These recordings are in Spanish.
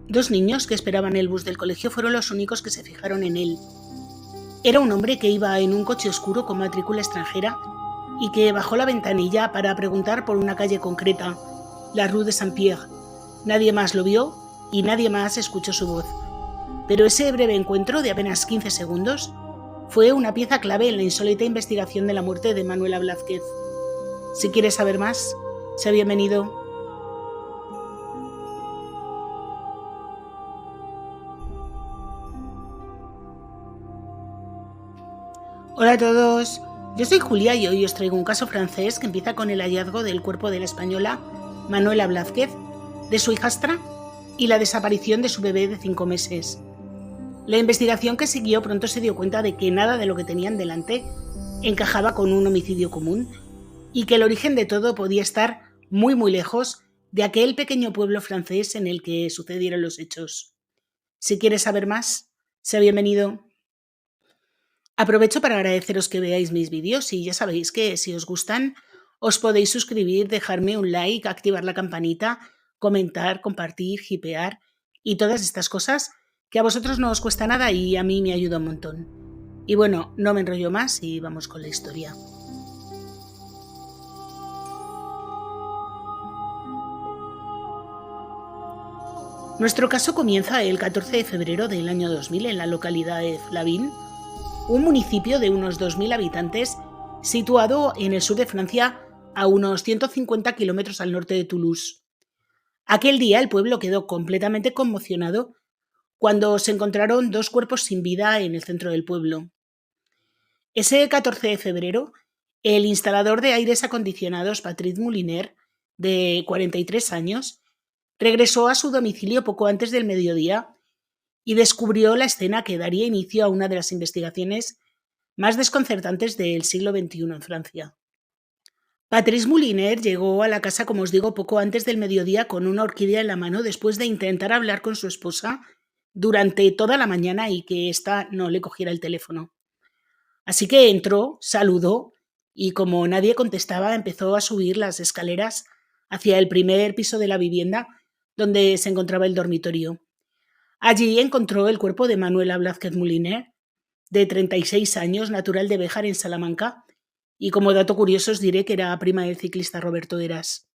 Dos niños que esperaban el bus del colegio fueron los únicos que se fijaron en él. Era un hombre que iba en un coche oscuro con matrícula extranjera y que bajó la ventanilla para preguntar por una calle concreta, la Rue de Saint-Pierre. Nadie más lo vio y nadie más escuchó su voz. Pero ese breve encuentro de apenas 15 segundos fue una pieza clave en la insólita investigación de la muerte de Manuela Blázquez. Si quieres saber más, sea bienvenido. Hola a todos, yo soy Julia y hoy os traigo un caso francés que empieza con el hallazgo del cuerpo de la española Manuela Blázquez, de su hijastra y la desaparición de su bebé de 5 meses. La investigación que siguió pronto se dio cuenta de que nada de lo que tenían delante encajaba con un homicidio común y que el origen de todo podía estar muy lejos de aquel pequeño pueblo francés en el que sucedieron los hechos. Si quieres saber más, sea bienvenido. Aprovecho para agradeceros que veáis mis vídeos y ya sabéis que si os gustan os podéis suscribir, dejarme un like, activar la campanita, comentar, compartir, hipear y todas estas cosas que a vosotros no os cuesta nada y a mí me ayuda un montón. Y bueno, no me enrollo más y vamos con la historia. Nuestro caso comienza el 14 de febrero del año 2000 en la localidad de Flavin, un municipio de unos 2.000 habitantes situado en el sur de Francia a unos 150 kilómetros al norte de Toulouse. Aquel día el pueblo quedó completamente conmocionado cuando se encontraron dos cuerpos sin vida en el centro del pueblo. Ese 14 de febrero, el instalador de aires acondicionados Patrice Mouliner, de 43 años, regresó a su domicilio poco antes del mediodía y descubrió la escena que daría inicio a una de las investigaciones más desconcertantes del siglo XXI en Francia. Patrice Mouliner llegó a la casa, como os digo, poco antes del mediodía con una orquídea en la mano después de intentar hablar con su esposa durante toda la mañana y que ésta no le cogiera el teléfono. Así que entró, saludó y como nadie contestaba empezó a subir las escaleras hacia el primer piso de la vivienda donde se encontraba el dormitorio. Allí encontró el cuerpo de Manuela Blázquez Mouliner, de 36 años, natural de Béjar en Salamanca, y como dato curioso os diré que era prima del ciclista Roberto Heras.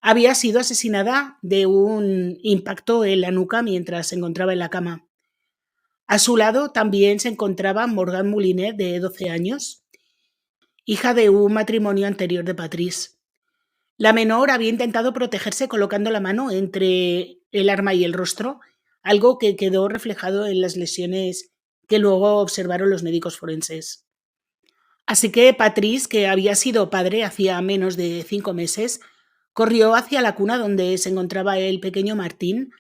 Había sido asesinada de un impacto en la nuca mientras se encontraba en la cama. A su lado también se encontraba Morgane Mouliner, de 12 años, hija de un matrimonio anterior de Patrice. La menor había intentado protegerse colocando la mano entre el arma y el rostro, algo que quedó reflejado en las lesiones que luego observaron los médicos forenses. Así que Patrice, que había sido padre hacía menos de 5 meses, corrió hacia la cuna donde se encontraba el pequeño Martín,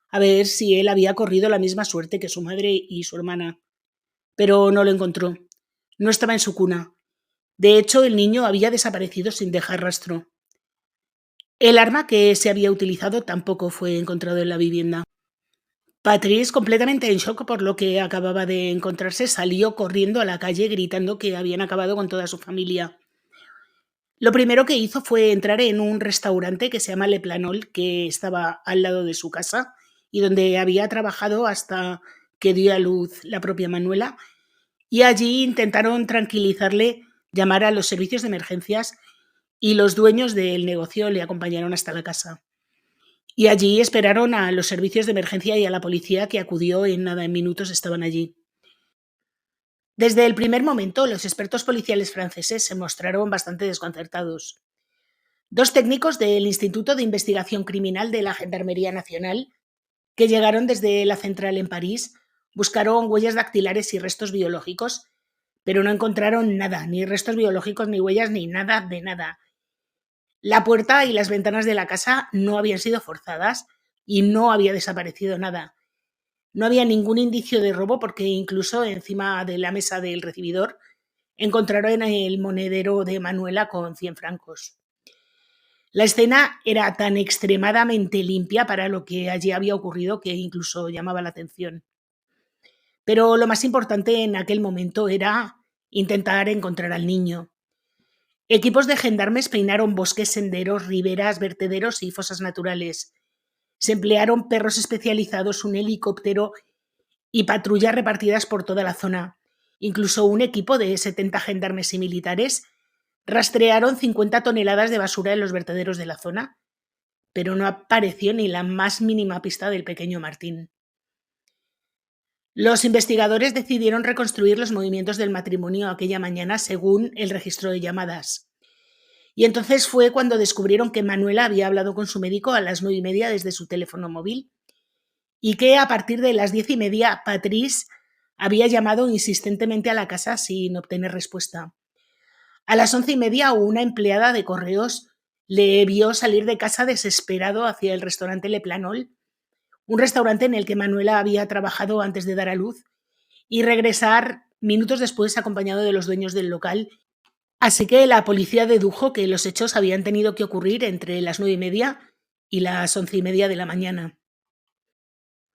a ver si él había corrido la misma suerte que su madre y su hermana. Pero no lo encontró. No estaba en su cuna. De hecho, el niño había desaparecido sin dejar rastro. El arma que se había utilizado tampoco fue encontrado en la vivienda. Patrice, completamente en shock por lo que acababa de encontrarse, salió corriendo a la calle gritando que habían acabado con toda su familia. Lo primero que hizo fue entrar en un restaurante que se llama Le Planol, que estaba al lado de su casa y donde había trabajado hasta que dio a luz la propia Manuela, y allí intentaron tranquilizarle, llamar a los servicios de emergencias y los dueños del negocio le acompañaron hasta la casa. Y allí esperaron a los servicios de emergencia y a la policía, que acudió en nada, en minutos estaban allí. Desde el primer momento, los expertos policiales franceses se mostraron bastante desconcertados. Dos técnicos del Instituto de Investigación Criminal de la Gendarmería Nacional, que llegaron desde la central en París, buscaron huellas dactilares y restos biológicos, pero no encontraron nada, ni restos biológicos, ni huellas, ni nada de nada. La puerta y las ventanas de la casa no habían sido forzadas y no había desaparecido nada. No había ningún indicio de robo porque incluso encima de la mesa del recibidor encontraron el monedero de Manuela con 100 francos. La escena era tan extremadamente limpia para lo que allí había ocurrido que incluso llamaba la atención. Pero lo más importante en aquel momento era intentar encontrar al niño. Equipos de gendarmes peinaron bosques, senderos, riberas, vertederos y fosas naturales. Se emplearon perros especializados, un helicóptero y patrullas repartidas por toda la zona. Incluso un equipo de 70 gendarmes y militares rastrearon 50 toneladas de basura en los vertederos de la zona, pero no apareció ni la más mínima pista del pequeño Martín. Los investigadores decidieron reconstruir los movimientos del matrimonio aquella mañana según el registro de llamadas. Y entonces fue cuando descubrieron que Manuela había hablado con su médico a las 9:30 desde su teléfono móvil y que a partir de las 10:30 Patrice había llamado insistentemente a la casa sin obtener respuesta. A las 11:30 una empleada de correos le vio salir de casa desesperado hacia el restaurante Le Planol, un restaurante en el que Manuela había trabajado antes de dar a luz, y regresar minutos después acompañado de los dueños del local. Así que la policía dedujo que los hechos habían tenido que ocurrir entre las 9:30 y las 11:30 de la mañana.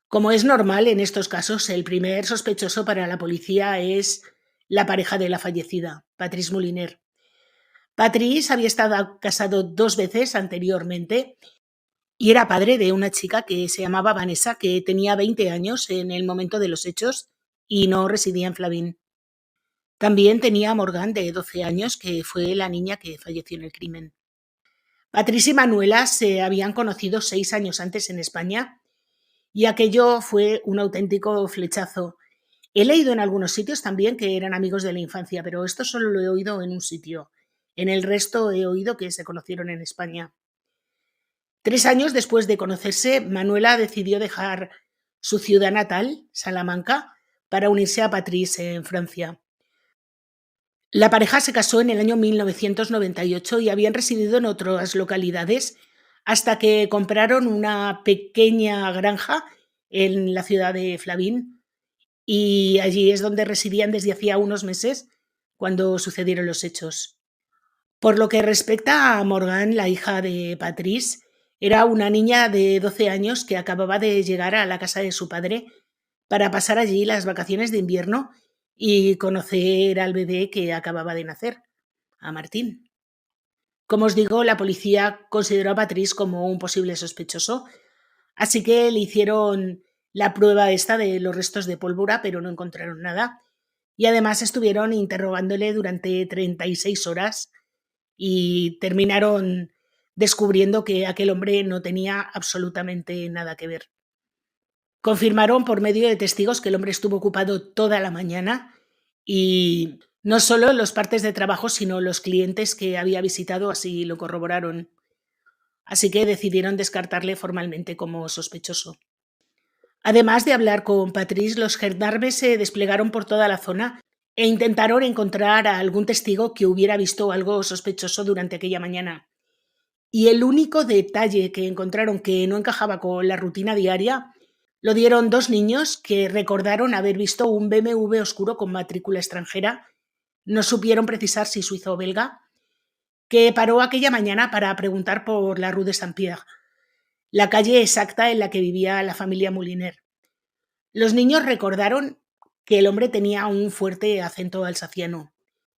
Como es normal en estos casos, el primer sospechoso para la policía es la pareja de la fallecida, Patrice Moliner. Patrice había estado casado 2 veces anteriormente y era padre de una chica que se llamaba Vanessa, que tenía 20 años en el momento de los hechos y no residía en Flavín. También tenía a Morgan, de 12 años, que fue la niña que falleció en el crimen. Patrice y Manuela se habían conocido 6 años antes en España y aquello fue un auténtico flechazo. He leído en algunos sitios también que eran amigos de la infancia, pero esto solo lo he oído en un sitio. En el resto he oído que se conocieron en España. 3 años después de conocerse, Manuela decidió dejar su ciudad natal, Salamanca, para unirse a Patrice en Francia. La pareja se casó en el año 1998 y habían residido en otras localidades hasta que compraron una pequeña granja en la ciudad de Flavín, y allí es donde residían desde hacía unos meses cuando sucedieron los hechos. Por lo que respecta a Morgan, la hija de Patrice, era una niña de 12 años que acababa de llegar a la casa de su padre para pasar allí las vacaciones de invierno y conocer al bebé que acababa de nacer, a Martín. Como os digo, la policía consideró a Patrice como un posible sospechoso, así que le hicieron la prueba esta de los restos de pólvora, pero no encontraron nada. Y además estuvieron interrogándole durante 36 horas y terminaron descubriendo que aquel hombre no tenía absolutamente nada que ver. Confirmaron por medio de testigos que el hombre estuvo ocupado toda la mañana y no solo los partes de trabajo, sino los clientes que había visitado así lo corroboraron. Así que decidieron descartarle formalmente como sospechoso. Además de hablar con Patrice, los gendarmes se desplegaron por toda la zona e intentaron encontrar a algún testigo que hubiera visto algo sospechoso durante aquella mañana. Y el único detalle que encontraron que no encajaba con la rutina diaria lo dieron 2 niños que recordaron haber visto un BMW oscuro con matrícula extranjera, no supieron precisar si suizo o belga, que paró aquella mañana para preguntar por la Rue de Saint-Pierre, la calle exacta en la que vivía la familia Moliner. Los niños recordaron que el hombre tenía un fuerte acento alsaciano.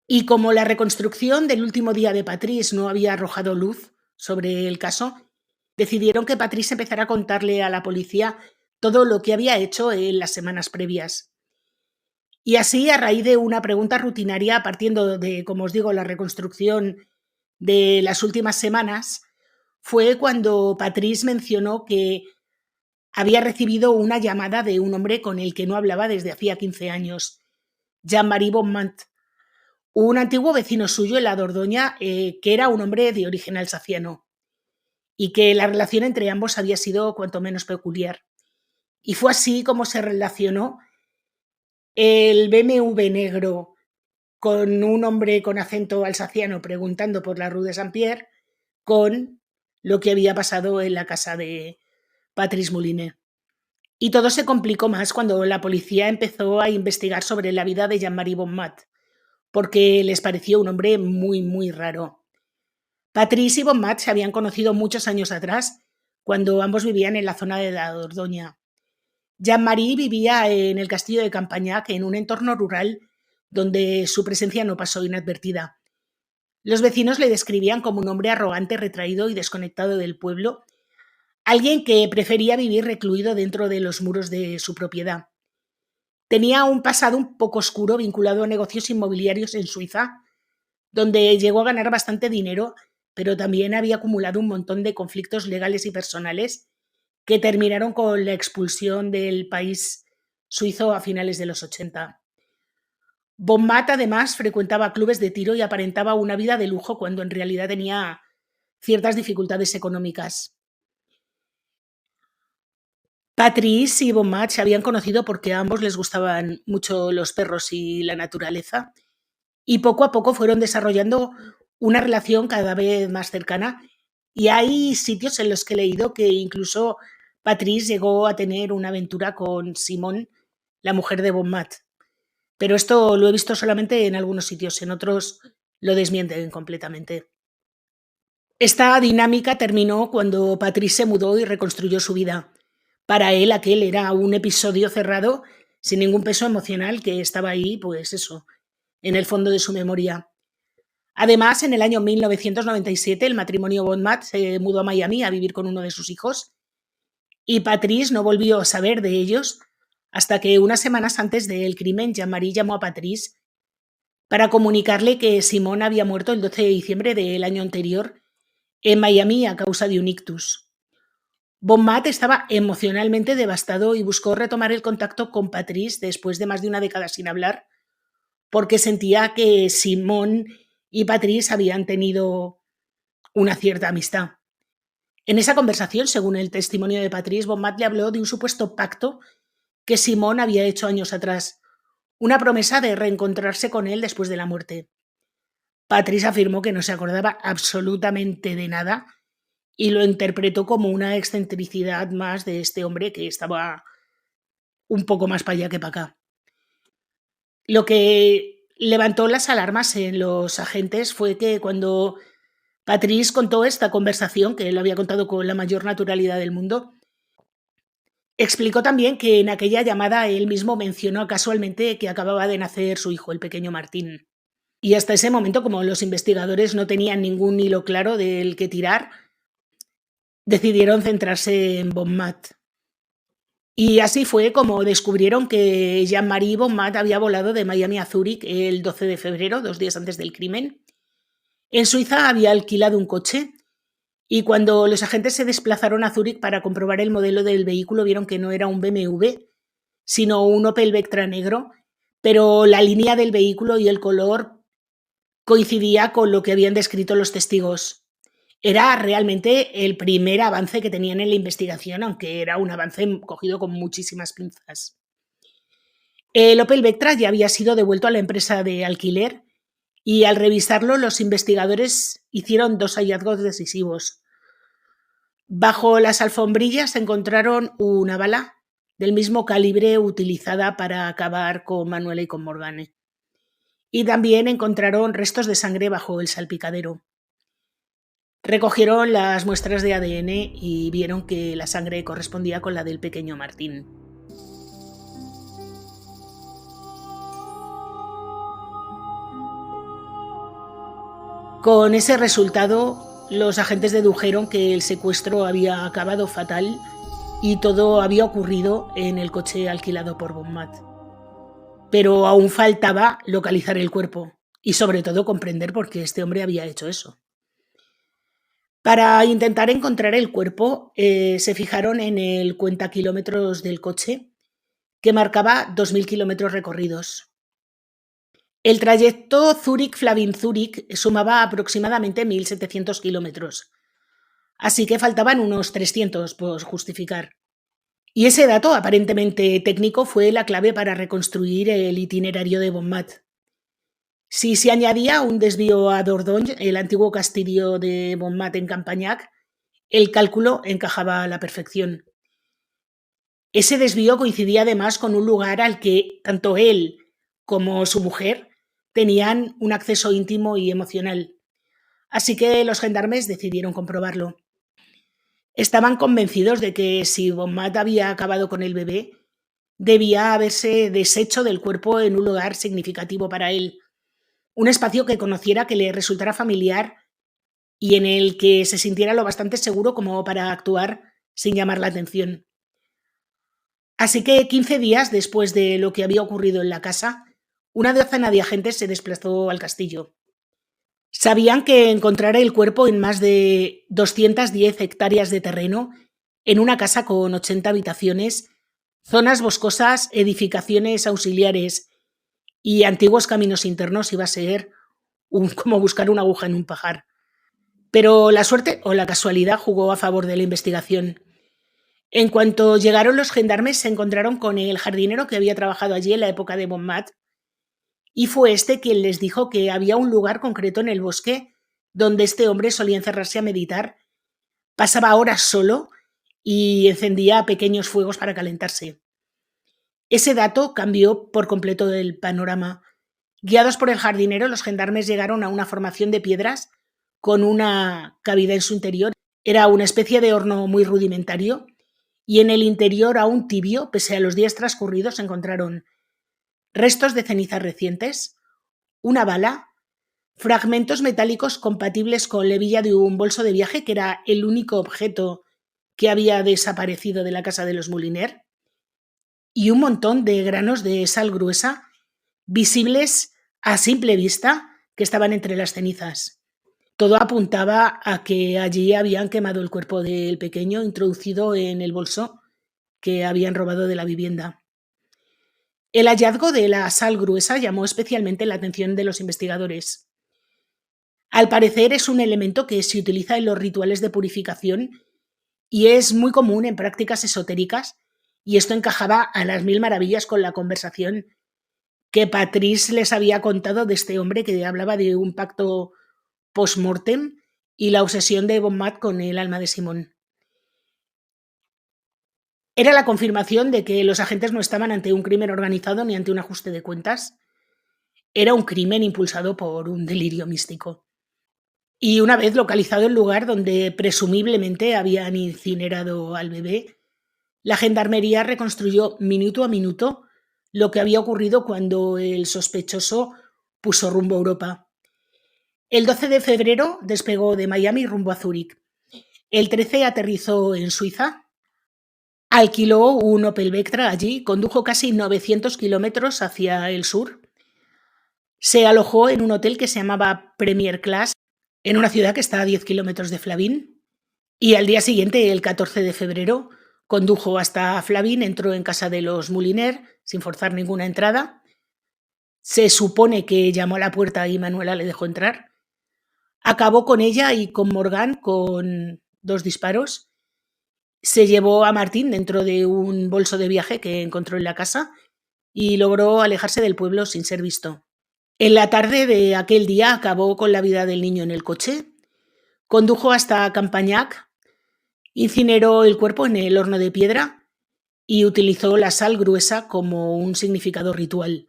Y como la reconstrucción del último día de Patrice no había arrojado luz sobre el caso, decidieron que Patrice empezara a contarle a la policía todo lo que había hecho en las semanas previas. Y así, a raíz de una pregunta rutinaria, partiendo de, como os digo, la reconstrucción de las últimas semanas, fue cuando Patrice mencionó que había recibido una llamada de un hombre con el que no hablaba desde hacía 15 años, Jean-Marie Bonmant, un antiguo vecino suyo en la Dordoña, que era un hombre de origen alsaciano, y que la relación entre ambos había sido cuanto menos peculiar. Y fue así como se relacionó el BMW negro con un hombre con acento alsaciano preguntando por la Rue de Saint-Pierre con lo que había pasado en la casa de Patrice Moliner. Y todo se complicó más cuando la policía empezó a investigar sobre la vida de Jean-Marie Bonmat, porque les pareció un hombre muy, muy raro. Patrice y Bonmat se habían conocido muchos años atrás, cuando ambos vivían en la zona de la Dordoña. Jean-Marie vivía en el castillo de Campagnac, en un entorno rural donde su presencia no pasó inadvertida. Los vecinos le describían como un hombre arrogante, retraído y desconectado del pueblo, alguien que prefería vivir recluido dentro de los muros de su propiedad. Tenía un pasado un poco oscuro vinculado a negocios inmobiliarios en Suiza, donde llegó a ganar bastante dinero, pero también había acumulado un montón de conflictos legales y personales que terminaron con la expulsión del país suizo a finales de los 80. Bon Mat además frecuentaba clubes de tiro y aparentaba una vida de lujo cuando en realidad tenía ciertas dificultades económicas. Patrice y Bon Mat se habían conocido porque a ambos les gustaban mucho los perros y la naturaleza, y poco a poco fueron desarrollando una relación cada vez más cercana, y hay sitios en los que he leído que incluso Patrice llegó a tener una aventura con Simone, la mujer de Bon Mat. Pero esto lo he visto solamente en algunos sitios, en otros lo desmienten completamente. Esta dinámica terminó cuando Patrice se mudó y reconstruyó su vida. Para él aquel era un episodio cerrado sin ningún peso emocional que estaba ahí, pues eso, en el fondo de su memoria. Además, en el año 1997 el matrimonio Bon Mat se mudó a Miami a vivir con uno de sus hijos y Patrice no volvió a saber de ellos hasta que unas semanas antes del crimen Jean-Marie llamó a Patrice para comunicarle que Simone había muerto el 12 de diciembre del año anterior en Miami a causa de un ictus. Bon Mat estaba emocionalmente devastado y buscó retomar el contacto con Patrice después de más de una década sin hablar, porque sentía que Simone y Patrice habían tenido una cierta amistad. En esa conversación, según el testimonio de Patrice, Bon Mat le habló de un supuesto pacto que Simone había hecho años atrás, una promesa de reencontrarse con él después de la muerte. Patrice afirmó que no se acordaba absolutamente de nada y lo interpretó como una excentricidad más de este hombre que estaba un poco más para allá que para acá. Lo que levantó las alarmas en los agentes fue que cuando Patrice contó esta conversación, que él había contado con la mayor naturalidad del mundo, explicó también que en aquella llamada él mismo mencionó casualmente que acababa de nacer su hijo, el pequeño Martín. Y hasta ese momento, como los investigadores no tenían ningún hilo claro del que tirar, decidieron centrarse en Bon Mat. Y así fue como descubrieron que Jean-Marie Bon Mat había volado de Miami a Zúrich el 12 de febrero, 2 días antes del crimen. En Suiza había alquilado un coche y cuando los agentes se desplazaron a Zúrich para comprobar el modelo del vehículo vieron que no era un BMW, sino un Opel Vectra negro, pero la línea del vehículo y el color coincidía con lo que habían descrito los testigos. Era realmente el primer avance que tenían en la investigación, aunque era un avance cogido con muchísimas pinzas. El Opel Vectra ya había sido devuelto a la empresa de alquiler y al revisarlo los investigadores hicieron 2 hallazgos decisivos. Bajo las alfombrillas encontraron una bala del mismo calibre utilizada para acabar con Manuela y con Morgane. Y también encontraron restos de sangre bajo el salpicadero. Recogieron las muestras de ADN y vieron que la sangre correspondía con la del pequeño Martín. Con ese resultado, los agentes dedujeron que el secuestro había acabado fatal y todo había ocurrido en el coche alquilado por Bon Mat. Pero aún faltaba localizar el cuerpo y sobre todo comprender por qué este hombre había hecho eso. Para intentar encontrar el cuerpo, se fijaron en el cuentakilómetros del coche, que marcaba 2.000 kilómetros recorridos. El trayecto Zúrich-Flavin-Zúrich sumaba aproximadamente 1.700 kilómetros, así que faltaban unos 300 por justificar. Y ese dato aparentemente técnico fue la clave para reconstruir el itinerario de Bon Mat. Si se añadía un desvío a Dordogne, el antiguo castillo de Bon Mat en Campagnac, el cálculo encajaba a la perfección. Ese desvío coincidía además con un lugar al que tanto él como su mujer tenían un acceso íntimo y emocional. Así que los gendarmes decidieron comprobarlo. Estaban convencidos de que si Bon Mat había acabado con el bebé, debía haberse deshecho del cuerpo en un lugar significativo para él, un espacio que conociera, que le resultara familiar y en el que se sintiera lo bastante seguro como para actuar sin llamar la atención. Así que 15 días después de lo que había ocurrido en la casa, una docena de agentes se desplazó al castillo. Sabían que encontrar el cuerpo en más de 210 hectáreas de terreno, en una casa con 80 habitaciones, zonas boscosas, edificaciones auxiliares y antiguos caminos internos iba a ser como buscar una aguja en un pajar. Pero la suerte o la casualidad jugó a favor de la investigación. En cuanto llegaron los gendarmes, se encontraron con el jardinero que había trabajado allí en la época de Bonmat, y fue este quien les dijo que había un lugar concreto en el bosque donde este hombre solía encerrarse a meditar, pasaba horas solo y encendía pequeños fuegos para calentarse. Ese dato cambió por completo el panorama. Guiados por el jardinero, los gendarmes llegaron a una formación de piedras con una cavidad en su interior. Era una especie de horno muy rudimentario y en el interior, aún tibio, pese a los días transcurridos, encontraron restos de cenizas recientes, una bala, fragmentos metálicos compatibles con la hebilla de un bolso de viaje, que era el único objeto que había desaparecido de la casa de los Moliner, y un montón de granos de sal gruesa, visibles a simple vista, que estaban entre las cenizas. Todo apuntaba a que allí habían quemado el cuerpo del pequeño, introducido en el bolso que habían robado de la vivienda. El hallazgo de la sal gruesa llamó especialmente la atención de los investigadores. Al parecer es un elemento que se utiliza en los rituales de purificación y es muy común en prácticas esotéricas, y esto encajaba a las mil maravillas con la conversación que Patrice les había contado de este hombre que hablaba de un pacto post-mortem y la obsesión de Bonmat con el alma de Simón. Era la confirmación de que los agentes no estaban ante un crimen organizado ni ante un ajuste de cuentas. Era un crimen impulsado por un delirio místico. Y una vez localizado el lugar donde presumiblemente habían incinerado al bebé, la gendarmería reconstruyó minuto a minuto lo que había ocurrido cuando el sospechoso puso rumbo a Europa. El 12 de febrero despegó de Miami rumbo a Zúrich. El 13 aterrizó en Suiza. Alquiló un Opel Vectra allí, condujo casi 900 kilómetros hacia el sur. Se alojó en un hotel que se llamaba Premier Class, en una ciudad que está a 10 kilómetros de Flavín. Y al día siguiente, el 14 de febrero, condujo hasta Flavín, entró en casa de los Moliner sin forzar ninguna entrada. Se supone que llamó a la puerta y Manuela le dejó entrar. Acabó con ella y con Morgan con 2 disparos. Se llevó a Martín dentro de un bolso de viaje que encontró en la casa y logró alejarse del pueblo sin ser visto. En la tarde de aquel día acabó con la vida del niño en el coche, condujo hasta Campagnac, incineró el cuerpo en el horno de piedra y utilizó la sal gruesa como un significado ritual.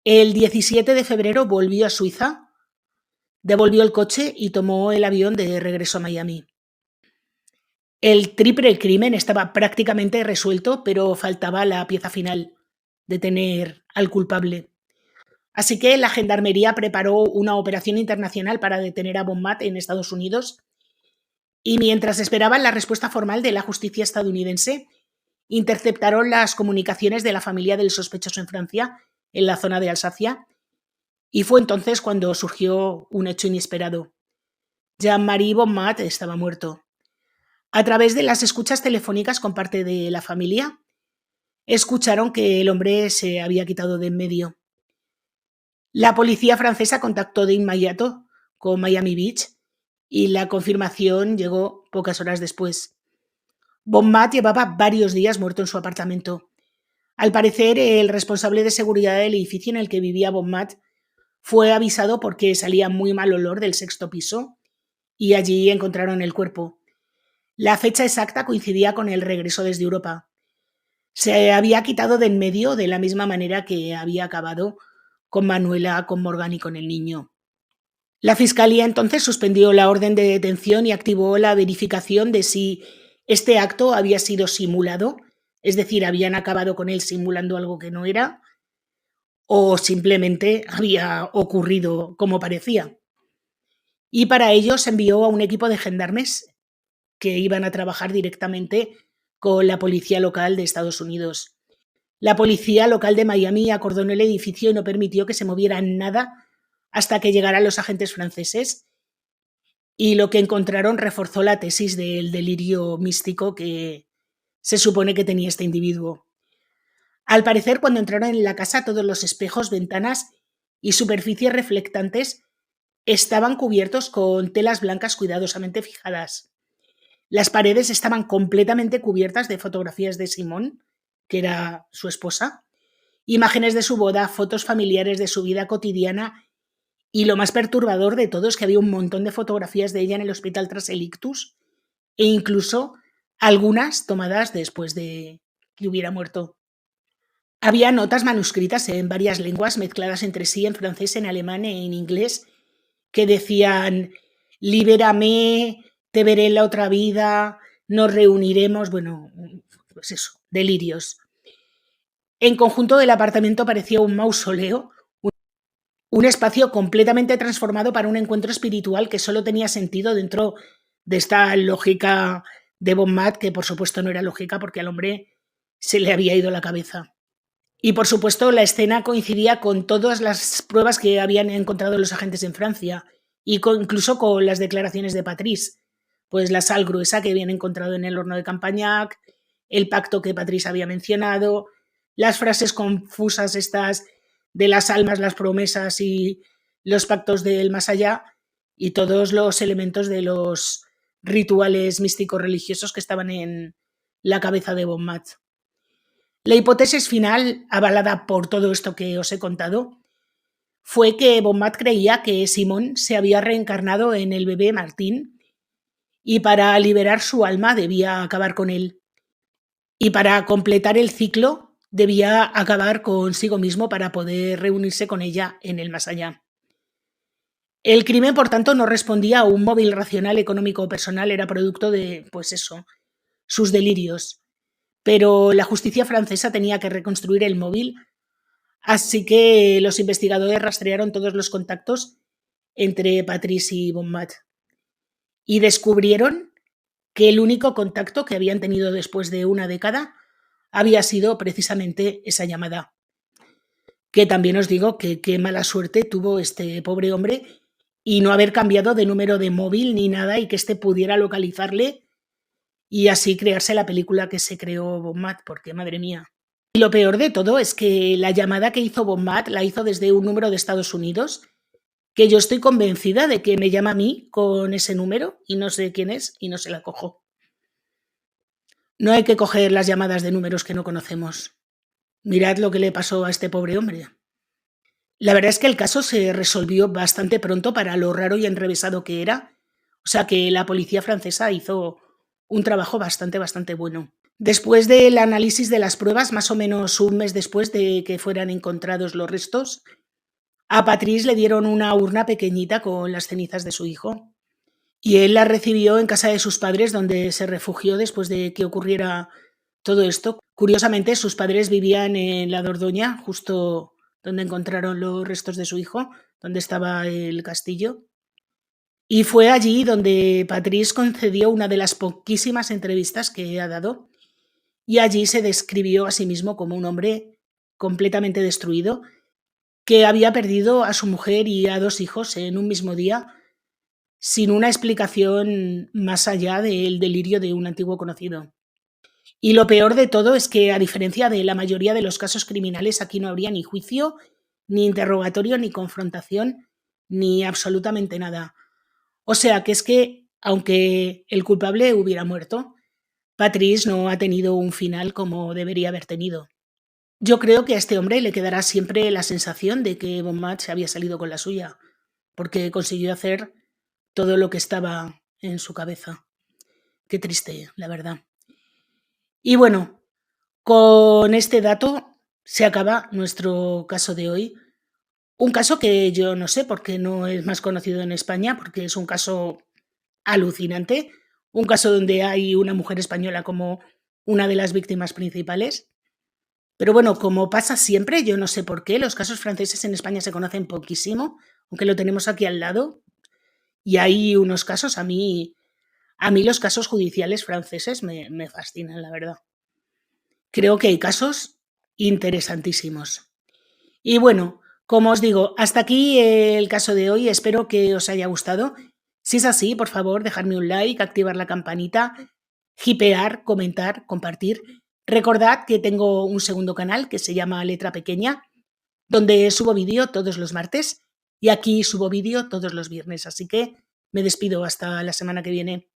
El 17 de febrero volvió a Suiza, devolvió el coche y tomó el avión de regreso a Miami. El triple crimen estaba prácticamente resuelto, pero faltaba la pieza final, detener al culpable. Así que la gendarmería preparó una operación internacional para detener a Bonmat en Estados Unidos, y mientras esperaban la respuesta formal de la justicia estadounidense, interceptaron las comunicaciones de la familia del sospechoso en Francia, en la zona de Alsacia, y fue entonces cuando surgió un hecho inesperado. Jean-Marie Bonmat estaba muerto. A través de las escuchas telefónicas con parte de la familia, escucharon que el hombre se había quitado de en medio. La policía francesa contactó de inmediato con Miami Beach y la confirmación llegó pocas horas después. Bonmat llevaba varios días muerto en su apartamento. Al parecer, el responsable de seguridad del edificio en el que vivía Bonmat fue avisado porque salía muy mal olor del 6º piso y allí encontraron el cuerpo. La fecha exacta coincidía con el regreso desde Europa. Se había quitado de en medio de la misma manera que había acabado con Manuela, con Morgan y con el niño. La fiscalía entonces suspendió la orden de detención y activó la verificación de si este acto había sido simulado, es decir, habían acabado con él simulando algo que no era, o simplemente había ocurrido como parecía. Y para ello se envió a un equipo de gendarmes que iban a trabajar directamente con la policía local de Estados Unidos. La policía local de Miami acordonó el edificio y no permitió que se moviera nada hasta que llegaran los agentes franceses, y lo que encontraron reforzó la tesis del delirio místico que se supone que tenía este individuo. Al parecer, cuando entraron en la casa, todos los espejos, ventanas y superficies reflectantes estaban cubiertos con telas blancas cuidadosamente fijadas. Las paredes estaban completamente cubiertas de fotografías de Simone, que era su esposa, imágenes de su boda, fotos familiares de su vida cotidiana, y lo más perturbador de todo es que había un montón de fotografías de ella en el hospital tras el ictus, e incluso algunas tomadas después de que hubiera muerto. Había notas manuscritas en varias lenguas mezcladas entre sí, en francés, en alemán e en inglés, que decían: libérame, te veré en la otra vida, nos reuniremos, bueno, pues eso, delirios. En conjunto, el apartamento parecía un mausoleo, un espacio completamente transformado para un encuentro espiritual que solo tenía sentido dentro de esta lógica de Bon Mat, que por supuesto no era lógica porque al hombre se le había ido la cabeza. Y por supuesto la escena coincidía con todas las pruebas que habían encontrado los agentes en Francia, y incluso con las declaraciones de Patrice, pues la sal gruesa que habían encontrado en el horno de Campagnac, el pacto que Patrice había mencionado, las frases confusas estas de las almas, las promesas y los pactos del más allá, y todos los elementos de los rituales místicos religiosos que estaban en la cabeza de Bon Mat. La hipótesis final, avalada por todo esto que os he contado, fue que Bon Mat creía que Simone se había reencarnado en el bebé Martín, y para liberar su alma debía acabar con él. Y para completar el ciclo debía acabar consigo mismo para poder reunirse con ella en el más allá. El crimen, por tanto, no respondía a un móvil racional, económico o personal, era producto de, pues eso, sus delirios. Pero la justicia francesa tenía que reconstruir el móvil, así que los investigadores rastrearon todos los contactos entre Patrice y Bon Mat y descubrieron que el único contacto que habían tenido después de una década había sido precisamente esa llamada. Que también os digo que qué mala suerte tuvo este pobre hombre y no haber cambiado de número de móvil ni nada, y que éste pudiera localizarle y así crearse la película que se creó Bon Mat, porque madre mía. Y lo peor de todo es que la llamada que hizo Bon Mat la hizo desde un número de Estados Unidos, que yo estoy convencida de que me llama a mí con ese número y no sé quién es y no se la cojo. No hay que coger las llamadas de números que no conocemos. Mirad lo que le pasó a este pobre hombre. La verdad es que el caso se resolvió bastante pronto para lo raro y enrevesado que era, o sea que la policía francesa hizo un trabajo bastante bueno. Después del análisis de las pruebas, más o menos un mes después de que fueran encontrados los restos, a Patrice le dieron una urna pequeñita con las cenizas de su hijo, y él la recibió en casa de sus padres, donde se refugió después de que ocurriera todo esto. Curiosamente, sus padres vivían en la Dordoña, justo donde encontraron los restos de su hijo, donde estaba el castillo. Y fue allí donde Patrice concedió una de las poquísimas entrevistas que ha dado, y allí se describió a sí mismo como un hombre completamente destruido, que había perdido a su mujer y a 2 hijos en un mismo día, sin una explicación más allá del delirio de un antiguo conocido. Y lo peor de todo es que, a diferencia de la mayoría de los casos criminales, aquí no habría ni juicio, ni interrogatorio, ni confrontación, ni absolutamente nada. O sea que es que, aunque el culpable hubiera muerto, Patrice no ha tenido un final como debería haber tenido. Yo creo que a este hombre le quedará siempre la sensación de que Bon Mat se había salido con la suya, porque consiguió hacer todo lo que estaba en su cabeza. Qué triste, la verdad. Y bueno, con este dato se acaba nuestro caso de hoy. Un caso que yo no sé por qué no es más conocido en España, porque es un caso alucinante, un caso donde hay una mujer española como una de las víctimas principales. Pero bueno, como pasa siempre, yo no sé por qué, los casos franceses en España se conocen poquísimo, aunque lo tenemos aquí al lado. Y hay unos casos, a mí A mí los casos judiciales franceses me fascinan, la verdad. Creo que hay casos interesantísimos. Y bueno, como os digo, hasta aquí el caso de hoy. Espero que os haya gustado. Si es así, por favor, dejadme un like, activar la campanita, hipear, comentar, compartir. Recordad que tengo un segundo canal que se llama Letra Pequeña, donde subo vídeo todos los martes y aquí subo vídeo todos los viernes. Así que me despido hasta la semana que viene.